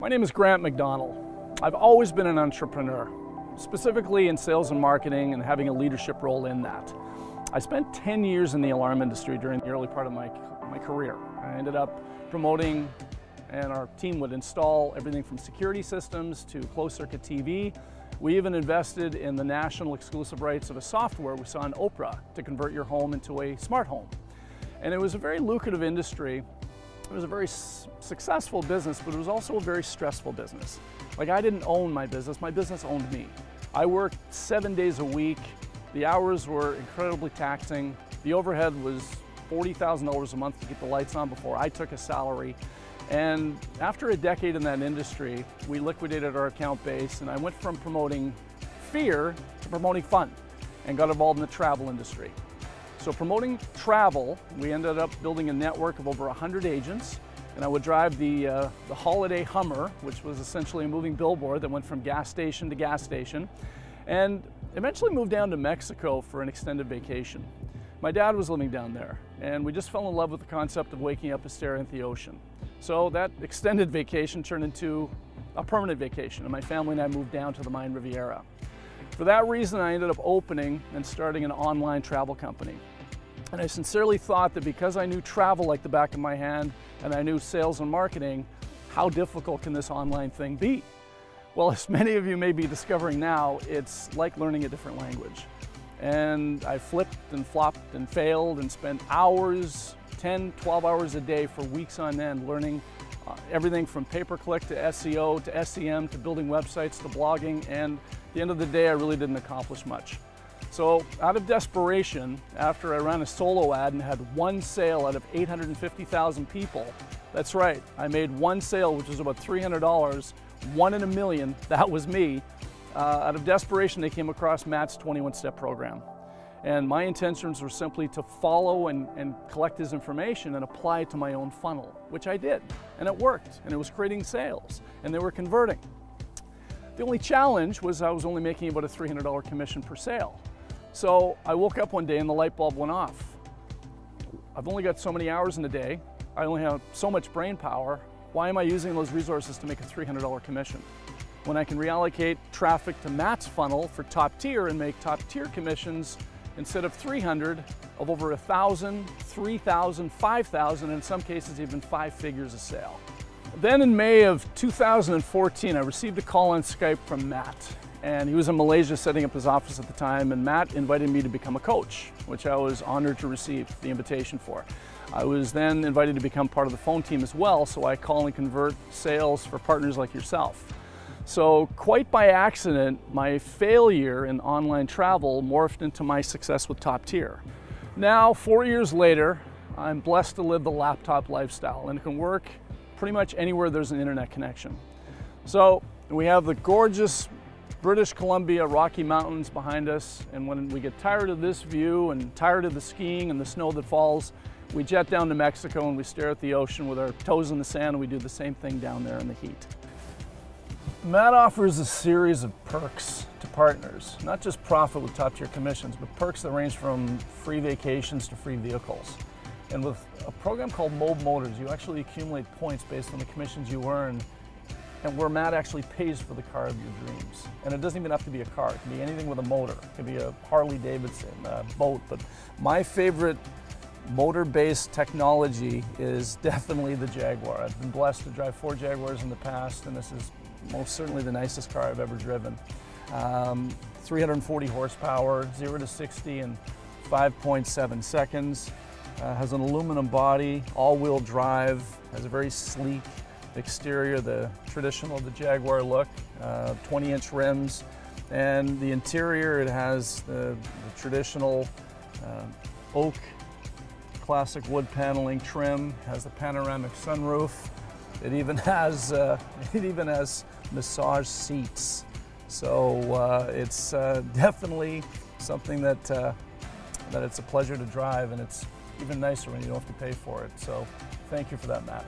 My name is McDonell. I've always been an entrepreneur, specifically in sales and marketing and having a leadership role in that. I spent 10 years in the alarm industry during the early part of my career. I ended up promoting, and our team would install everything from security systems to closed-circuit TV. We even invested in the national exclusive rights of a software we saw in Oprah to convert your home into a smart home. And it was a very lucrative industry. It was a very successful business, but it was also a very stressful business. Like, I didn't own my business owned me. I worked 7 days a week. The hours were incredibly taxing. The overhead was $40,000 a month to keep the lights on before I took a salary. And after a decade in that industry, we liquidated our account base, and I went from promoting fear to promoting fun and got involved in the travel industry. So promoting travel, we ended up building a network of over 100 agents, and I would drive the holiday Hummer, which was essentially a moving billboard that went from gas station to gas station, and eventually moved down to Mexico for an extended vacation. My dad was living down there, and we just fell in love with the concept of waking up and staring at the ocean. So that extended vacation turned into a permanent vacation, and my family and I moved down to the Mayan Riviera. For that reason, I ended up opening and starting an online travel company. And I sincerely thought that because I knew travel like the back of my hand and I knew sales and marketing, how difficult can this online thing be? Well, as many of you may be discovering now, it's like learning a different language. And I flipped and flopped and failed and spent hours, 10, 12 hours a day for weeks on end learning everything from pay-per-click to SEO to SEM to building websites to blogging, and at the end of the day I really didn't accomplish much. So out of desperation, after I ran a solo ad and had one sale out of 850,000 people, that's right, I made one sale, which was about $300, 1 in a million, that was me. Out of desperation, they came across Matt's 21-step program. And my intentions were simply to follow and collect his information and apply it to my own funnel, which I did. And it worked, and it was creating sales, and they were converting. The only challenge was I was only making about a $300 commission per sale. So I woke up one day and the light bulb went off. I've only got so many hours in a day. I only have so much brain power. Why am I using those resources to make a $300 commission when I can reallocate traffic to Matt's funnel for top tier and make top tier commissions instead of 300 of over 1,000, 3,000, 5,000, in some cases even 5 figures a sale. Then in May of 2014, I received a call on Skype from Matt, and he was in Malaysia setting up his office at the time, and Matt invited me to become a coach, which I was honored to receive the invitation for. I was then invited to become part of the phone team as well, so I call and convert sales for partners like yourself. So quite by accident, my failure in online travel morphed into my success with top tier. Now, 4 years later, I'm blessed to live the laptop lifestyle and can work pretty much anywhere there's an internet connection. So we have the gorgeous British Columbia Rocky Mountains behind us, and when we get tired of this view and tired of the skiing and the snow that falls, we jet down to Mexico and we stare at the ocean with our toes in the sand, and we do the same thing down there in the heat. Matt offers a series of perks to partners, not just profit with top tier commissions, but perks that range from free vacations to free vehicles. And with a program called MOBE Motors, you actually accumulate points based on the commissions you earn, and where Matt actually pays for the car of your dreams. And it doesn't even have to be a car, it can be anything with a motor. It could be a Harley Davidson, a boat, but my favorite motor-based technology is definitely the Jaguar. I've been blessed to drive 4 Jaguars in the past, and this is most certainly the nicest car I've ever driven. 340 horsepower, 0 to 60 in 5.7 seconds. Has an aluminum body, all-wheel drive, has a very sleek exterior, the Jaguar look, 20-inch rims, and the interior, it has the traditional oak classic wood paneling trim, has the panoramic sunroof. It even has massage seats. So it's definitely something that it's a pleasure to drive, and it's even nicer when you don't have to pay for it. So thank you for that, Matt.